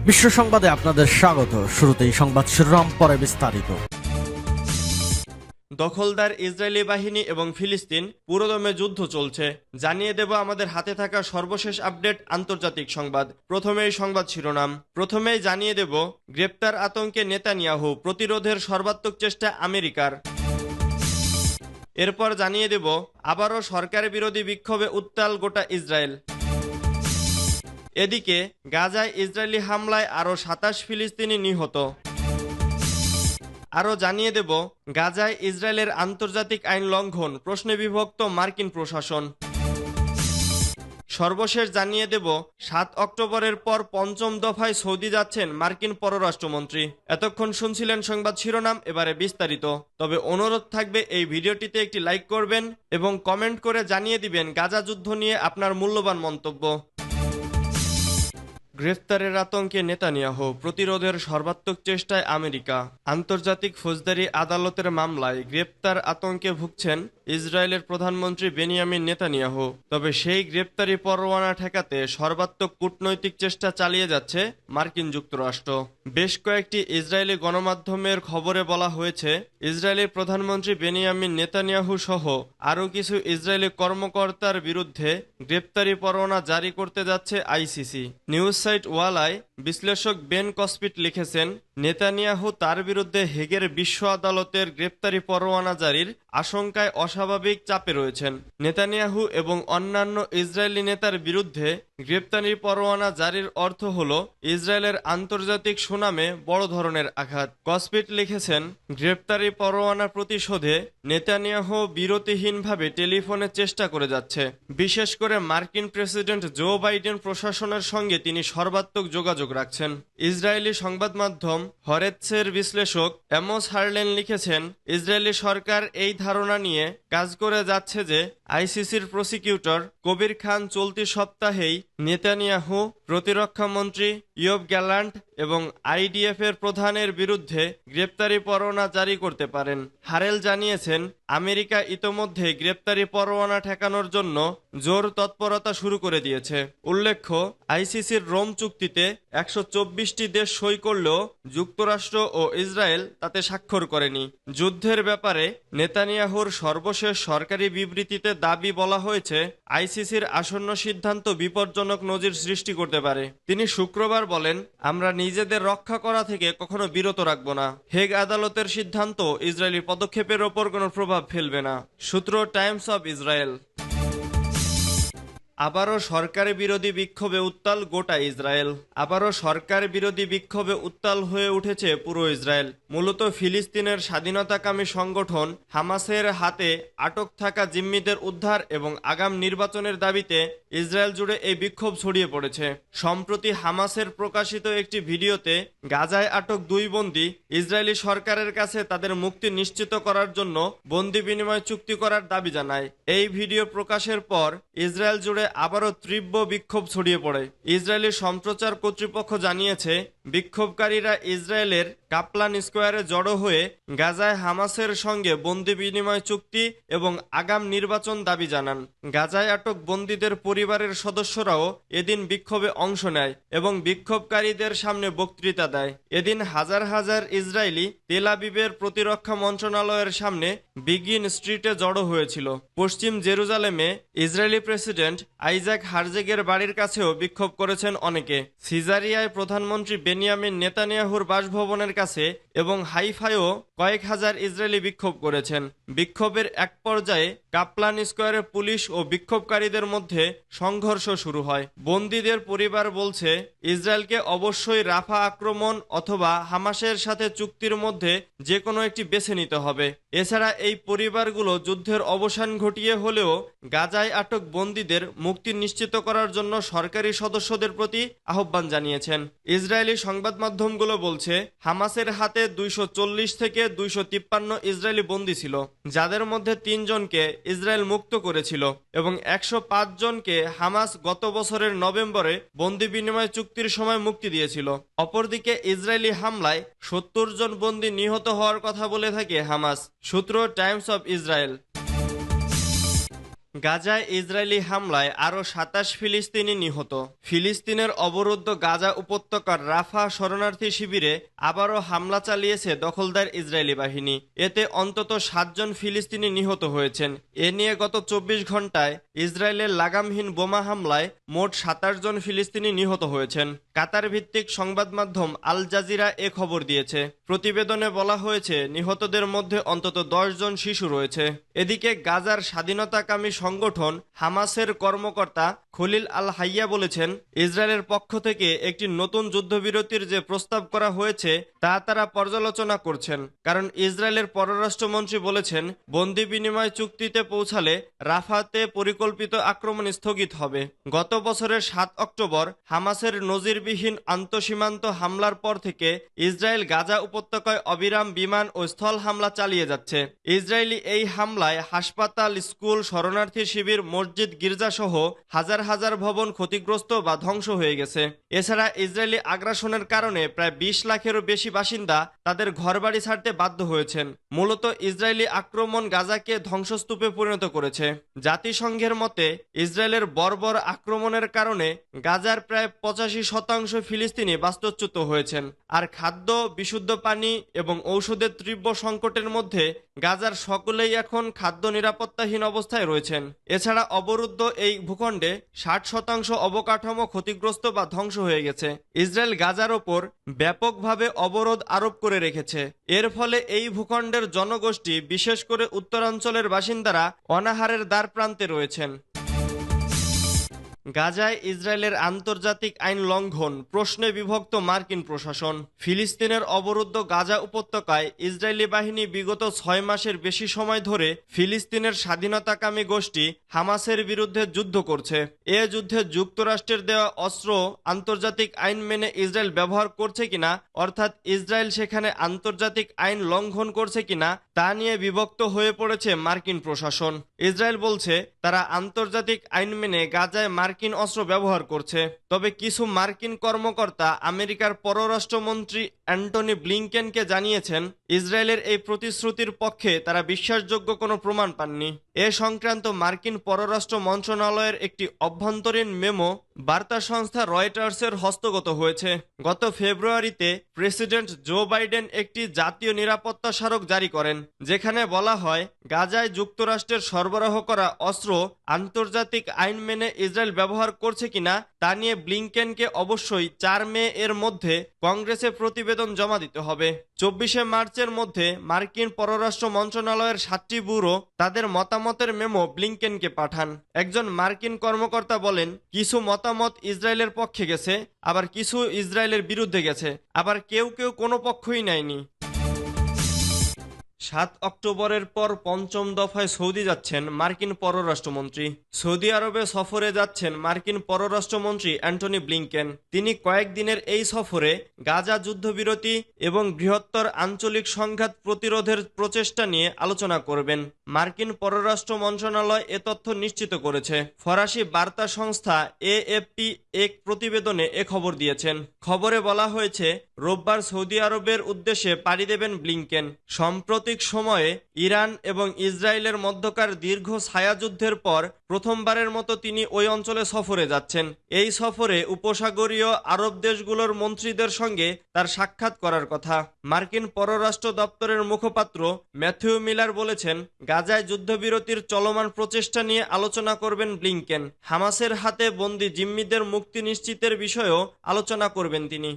বিশ্ব সংবাদে আপনাদের স্বাগত। শুরুতেই সংবাদ শিরোনাম, পরে বিস্তারিত। দখলদার ইসরায়েলি বাহিনী এবং ফিলিস্তিন পুরোদমে যুদ্ধ চলছে। জানিয়ে দেব আমাদের হাতে থাকা সর্বশেষ আপডেট আন্তর্জাতিক সংবাদ। প্রথমেই সংবাদ শিরোনাম। প্রথমেই জানিয়ে দেব গ্রেপ্তার আতঙ্কে নেতানিয়াহু, প্রতিরোধের সর্বাত্মক চেষ্টা আমেরিকার। এরপর জানিয়ে দেব আবারও সরকার বিরোধী বিক্ষোভে উত্তাল গোটা ইসরায়েল। এদিকে গাজায় ইসরায়েলি হামলায় আরও ২৭ ফিলিস্তিনি নিহত। আরও জানিয়ে দেব গাজায় ইসরায়েলের আন্তর্জাতিক আইন লঙ্ঘন, প্রশ্নে বিভক্ত মার্কিন প্রশাসন। সর্বশেষ জানিয়ে দেব ৭ অক্টোবরের পর পঞ্চম দফায় সৌদি যাচ্ছেন মার্কিন পররাষ্ট্রমন্ত্রী। এতক্ষণ শুনছিলেন সংবাদ শিরোনাম, এবারে বিস্তারিত। তবে অনুরোধ থাকবে এই ভিডিওটিতে একটি লাইক করবেন এবং কমেন্ট করে জানিয়ে দিবেন গাজা যুদ্ধ নিয়ে আপনার মূল্যবান মন্তব্য। গ্রেফতারের আতঙ্কে নেতানিয়াহু, প্রতিরোধের সর্বাত্মক চেষ্টায় আমেরিকা। আন্তর্জাতিক ফৌজদারি আদালতের মামলায় গ্রেপ্তার আতঙ্কে ভুগছেন ইসরায়েলের প্রধানমন্ত্রী বেনিয়ামিন নেতানিয়াহু। তবে সেই গ্রেপ্তারি পরোয়ানা ঠেকাতে সর্বাত্মক কূটনৈতিক চেষ্টা চালিয়ে যাচ্ছে মার্কিন যুক্তরাষ্ট্র। বেশ কয়েকটি ইসরায়েলি গণমাধ্যমের খবরে বলা হয়েছে, ইসরায়েলি প্রধানমন্ত্রী বেনিয়ামিন নেতানিয়াহু সহ আরও কিছু ইসরায়েলি কর্মকর্তার বিরুদ্ধে গ্রেপ্তারি পরোয়ানা জারি করতে যাচ্ছে আইসিসি। নিউজ সাইট ওয়ালায় বিশ্লেষক বেন কসপিট লিখেছেন, নেতানিয়াহু তার বিরুদ্ধে হেগের বিশ্ব আদালতের গ্রেপ্তারি পরোয়ানা জারির আশঙ্কায় অস্বাভাবিক চাপে রয়েছেন। নেতানিয়াহু এবং অন্যান্য ইসরায়েলি নেতার বিরুদ্ধে গ্রেপ্তারি পরোয়ানা জারির অর্থ হল ইসরায়েলের আন্তর্জাতিক সুনামে বড় ধরনের আঘাত। কসপিট লিখেছেন, গ্রেপ্তারি পরোয়ানা প্রতিশোধে নেতানিয়াহু বিরতিহীনভাবে টেলিফোনে চেষ্টা করে যাচ্ছে। বিশেষ করে মার্কিন প্রেসিডেন্ট জো বাইডেন প্রশাসনের সঙ্গে তিনি সর্বাত্মক যোগাযোগ রাখছেন। ইসরায়েলি সংবাদ মাধ্যম হরেতসের বিশ্লেষক অ্যামোস হারলেন লিখেছেন, ইসরায়েলি সরকার এই ধারণা নিয়ে কাজ করে যাচ্ছে যে আইসিসির প্রসিকিউটর কবির খান চলতি সপ্তাহেই নেতানিয়াহু, প্রতিরক্ষা মন্ত্রী ইয়োব গ্যালান্ট এবং আইডিএফ এর প্রধানের বিরুদ্ধে গ্রেপ্তারি পরোয়ানা জারি করতে পারেন। হারেল জানিয়েছেন, আমেরিকা ইতোমধ্যে গ্রেপ্তারি পরোয়ানা ঠেকানোর জন্য জোর তৎপরতা শুরু করে দিয়েছে। উল্লেখ্য, আইসিসির রোম চুক্তিতে ১২৪টি দেশ সই করলেও যুক্তরাষ্ট্র ও ইসরায়েল তাতে স্বাক্ষর করেনি। যুদ্ধের ব্যাপারে নেতানিয়াহুর সর্বশেষ সরকারি বিবৃতিতে দাবি বলা হয়েছে, আইসিসির আসন্ন সিদ্ধান্ত বিপজ্জনক নজির সৃষ্টি করতে পারে। তিনি শুক্রবার বলেন, আমরা নিজেদের রক্ষা করা থেকে কখনো বিরত রাখব না। হেগ আদালতের সিদ্ধান্ত ইসরায়েলি পদক্ষেপের ওপর কোনো প্রভাব ফেলবে না। সূত্র টাইমস অব ইসরায়েল। আবারও সরকার বিরোধী বিক্ষোভে উত্তাল গোটা ইসরায়েল। আবারও সরকার বিরোধী বিক্ষোভে উত্তাল হয়ে উঠেছে পুরো ইসরায়েল। মূলত ফিলিস্তিনের স্বাধীনতাকামী সংগঠন হামাসের হাতে আটক থাকা জিম্মিদের উদ্ধার এবং আগাম নির্বাচনের দাবিতে ইসরায়েল জুড়ে এই বিক্ষোভ ছড়িয়ে পড়েছে। সম্প্রতি হামাসের প্রকাশিত একটি ভিডিওতে গাজায় আটক ২ বন্দী ইসরায়েলি সরকারের কাছে তাদের মুক্তি নিশ্চিত করার জন্য বন্দি বিনিময় চুক্তি করার দাবি জানায়। এই ভিডিও প্রকাশের পর ইসরায়েল জুড়ে আবারও তীব্র বিক্ষোভ ছড়িয়ে পড়ে। ইসরায়েলি সম্প্রচার কর্তৃপক্ষ জানিয়েছে, বিক্ষোভকারীরা ইসরায়েলের কাপলান স্কোয়ারে জড়ো হয়ে গাজায় হামাসের সঙ্গে বন্দি বিনিময় চুক্তি এবং আগাম নির্বাচন দাবি জানান। গাজায় আটক বন্দীদের পরিবারের সদস্যরাও এদিন বিক্ষোভে অংশ নেয় এবং বিক্ষোভকারীদের সামনে বক্তৃতা দেয়। এদিন হাজার হাজার ইসরায়েলি তেল আবিবের প্রতিরক্ষা মন্ত্রণালয়ের সামনে বিগিন স্ট্রিটে জড়ো হয়েছিল। পশ্চিম জেরুজালেমে ইসরায়েলি প্রেসিডেন্ট আইজাক হারজেগের বাড়ির কাছেও বিক্ষোভ করেছেন অনেকে। সিজারিয়ায় প্রধানমন্ত্রী বেনিয়ামিন নেতানিয়াহুর বাসভবনের কাছে এবং হাইফায়ও কয়েক হাজার ইসরায়েলি বিক্ষোভ করেছেন। বিক্ষোভের এক পর্যায়ে কাপলান স্কোয়ারে পুলিশ ও বিক্ষোভকারীদের মধ্যে সংঘর্ষ শুরু হয়। বন্দীদের পরিবার বলছে, ইসরায়েলকে অবশ্যই রাফা আক্রমণ অথবা হামাসের সাথে চুক্তির মধ্যে যে কোনো একটি বেছে নিতে হবে। এছাড়া এই পরিবারগুলো যুদ্ধের অবসান ঘটিয়ে হলেও গাজায় আটক বন্দীদের মুক্তি নিশ্চিত করার জন্য সরকারি সদস্যদের প্রতি আহ্বান জানিয়েছেন। ইসরায়েলি সংবাদ মাধ্যমগুলো বলছে, হামাসের হাতে ২৪০ থেকে ২৫৩ ইসরায়েলি বন্দী ছিল, যাদের মধ্যে ৩ জনকে ইসরায়েল মুক্ত করেছিল এবং ১০৫ জনকে হামাস গত বছরের নভেম্বরে বন্দি বিনিময় চুক্তির সময় মুক্তি দিয়েছিল। অপরদিকে ইসরায়েলি হামলায় ৭০ জন বন্দী নিহত হওয়ার কথা বলে থাকে হামাস। সূত্র টাইমস অব ইসরায়েল। গাজায় ইসরায়েলি হামলায় আরও ২৭ ফিলিস্তিনি নিহত। ফিলিস্তিনের অবরুদ্ধ গাজা উপত্যকার রাফা শরণার্থী শিবিরে আবারও হামলা চালিয়েছে দখলদার ইসরায়েলি বাহিনী। এতে অন্তত ৭ জন ফিলিস্তিনি নিহত হয়েছেন। এ নিয়ে গত ২৪ ঘন্টায় ইসরায়েলের লাগামহীন বোমা হামলায় মোট ২৭ জন ফিলিস্তিনি নিহত হয়েছেন। কাতার ভিত্তিক সংবাদ মাধ্যম আল জাজিরা এ খবর দিয়েছে। প্রতিবেদনে বলা হয়েছে নিহতদের মধ্যে অন্তত ১০ জন শিশু রয়েছে। এদিকে গাজার স্বাধীনতাকামী সংগঠন হামাসের কর্মকর্তা খলিল আল হাইয়া বলেছেন, ইসরায়েলের পক্ষ থেকে একটি নতুন যুদ্ধবিরতির যে প্রস্তাব করা হয়েছে তা তারা পর্যালোচনা করছেন, কারণ ইসরায়েলের পররাষ্ট্রমন্ত্রী বলেছেন বন্দি বিনিময় চুক্তিতে পৌঁছালে রাফাতে পরিকল্পিত আক্রমণ স্থগিত হবে। গত বছরের ৭ অক্টোবর হামাসের নজিরবিহীন আন্তঃসীমান্ত হামলার পর থেকে ইসরায়েল গাজা উপত্যকায় অবিরাম বিমান ও স্থল হামলা চালিয়ে যাচ্ছে। ইসরায়েলি এই হামলায় হাসপাতাল, স্কুল, শরণার্থী শিবির, মসজিদ, গির্জাসহ হাজার হাজার ভবন ক্ষতিগ্রস্ত বা ধ্বংস হয়ে গেছে। এছাড়া ইসরায়েলি আগ্রাসনের কারণে প্রায় ২০ লাখেরও বেশি বাসিন্দা তাদের ঘরবাড়ি ছাড়তে বাধ্য হয়েছেন। মূলত ইসরায়েলি আক্রমণ গাজাকে ধ্বংসস্তূপে পরিণত করেছে। জাতিসংঘের মতে ইসরায়েলের বর্বর আক্রমণের কারণে গাজার প্রায় ৮৫% ফিলিস্তিনি বাস্তুচ্যুত হয়েছেন। আর খাদ্য, বিশুদ্ধ পানি এবং ঔষধের তীব্র সংকটের মধ্যে গাজার সকলেই এখন খাদ্য নিরাপত্তাহীন অবস্থায় রয়েছেন। এছাড়া অবরুদ্ধ এই ভূখণ্ডে ৬০% অবকাঠামো ক্ষতিগ্রস্ত বা ধ্বংস হয়ে গেছে। ইসরায়েল গাজার ওপর ব্যাপকভাবে অবরোধ আরোপ করে রেখেছে। এর ফলে এই ভূখণ্ডের জনগোষ্ঠী, বিশেষ করে উত্তরাঞ্চলের বাসিন্দারা অনাহারের দ্বার প্রান্তে রয়েছেন। গাজায় ইসরায়েলের আন্তর্জাতিক আইন লঙ্ঘন প্রশ্নে বিভক্ত মার্কিন প্রশাসন। ফিলিস্তিনের অবরুদ্ধ গাজা উপত্যকায় ইসরায়েলি বাহিনী বিগত ৬ মাসের বেশি সময় ধরে ফিলিস্তিনের স্বাধীনতাকামী গোষ্ঠী হামাসের বিরুদ্ধে যুদ্ধ করছে। এ যুদ্ধে যুক্তরাষ্ট্রের দেওয়া অস্ত্র আন্তর্জাতিক আইন মেনে ইসরায়েল ব্যবহার করছে কিনা, অর্থাৎ ইসরায়েল সেখানে আন্তর্জাতিক আইন লঙ্ঘন করছে কিনা তা নিয়ে বিভক্ত হয়ে পড়েছে মার্কিন প্রশাসন। ইসরায়েল বলছে তারা আন্তর্জাতিক আইন মেনে গাজায় মার্কিন অস্ত্র ব্যবহার করছে। তবে কিছু মার্কিন কর্মকর্তা আমেরিকার পররাষ্ট্রমন্ত্রী অ্যান্টনি ব্লিংকেনকে জানিয়েছেন ইসরায়েলের এই প্রতিশ্রুতির পক্ষে তারা বিশ্বাসযোগ্য কোনো প্রমাণ পাননি। এ সংক্রান্ত মার্কিন পররাষ্ট্র মন্ত্রণালয়ের একটি অভ্যন্তরীণ মেমো বার্তা সংস্থা রয়টার্সের হস্তগত হয়েছে। গত ফেব্রুয়ারিতে প্রেসিডেন্ট জো বাইডেন একটি জাতীয় নিরাপত্তা স্মারক জারি করেন, যেখানে বলা হয় গাজায় যুক্তরাষ্ট্রের সরবরাহ করা অস্ত্র আন্তর্জাতিক আইন মেনে ইসরায়েল ব্যবহার করছে কিনা তা নিয়ে ব্লিংকেনকে অবশ্যই ৪ মে এর মধ্যে কংগ্রেসে প্রতিবেদন জমা দিতে হবে। ২৪শে মার্চের মধ্যে মার্কিন পররাষ্ট্র মন্ত্রণালয়ের ৭টি ব্যুরো তাদের মতামতের মেমো ব্লিংকেনকে পাঠান। একজন মার্কিন কর্মকর্তা বলেন, কিছু মতামত ইসরায়েলের পক্ষে গেছে, আবার কিছু ইসরায়েলের বিরুদ্ধে গেছে, আবার কেউ কেউ কোনো পক্ষই নেয়নি। ৭ অক্টোবরের পর পঞ্চম দফায় সৌদি যাচ্ছেন মার্কিন পররাষ্ট্রমন্ত্রী। সৌদি আরবে সফরে যাচ্ছেন মার্কিন পররাষ্ট্রমন্ত্রী অ্যান্টনি ব্লিংকেন। তিনি কয়েকদিনের এই সফরে গাজা যুদ্ধবিরতি এবং বৃহত্তর আঞ্চলিক সংঘাত প্রতিরোধের প্রচেষ্টা নিয়ে আলোচনা করবেন। মার্কিন পররাষ্ট্র মন্ত্রণালয় এ তথ্য নিশ্চিত করেছে। ফরাসি বার্তা সংস্থা এএফপি এক প্রতিবেদনে এ খবর দিয়েছেন। খবরে বলা হয়েছে রোববার সৌদি আরবের উদ্দেশ্যে পাড়ি দেবেন ব্লিংকেন। সম্প্রতি সময়ে ইরান এবং ইসরায়েলের মধ্যকার দীর্ঘ ছায়াযুদ্ধের পর প্রথমবারের মতো তিনি ওই অঞ্চলে সফরে যাচ্ছেন। এই সফরে উপসাগরীয় আরব দেশগুলোর মন্ত্রীদের সঙ্গে তার সাক্ষাৎ করার কথা। মার্কিন পররাষ্ট্র দপ্তরের মুখপাত্র ম্যাথিউ মিলার বলেছেন, গাজায় যুদ্ধবিরতির চলমান প্রচেষ্টা নিয়ে আলোচনা করবেন ব্লিংকেন। হামাসের হাতে বন্দী জিম্মিদের মুক্তি নিশ্চিতের বিষয়েও আলোচনা করবেন তিনি।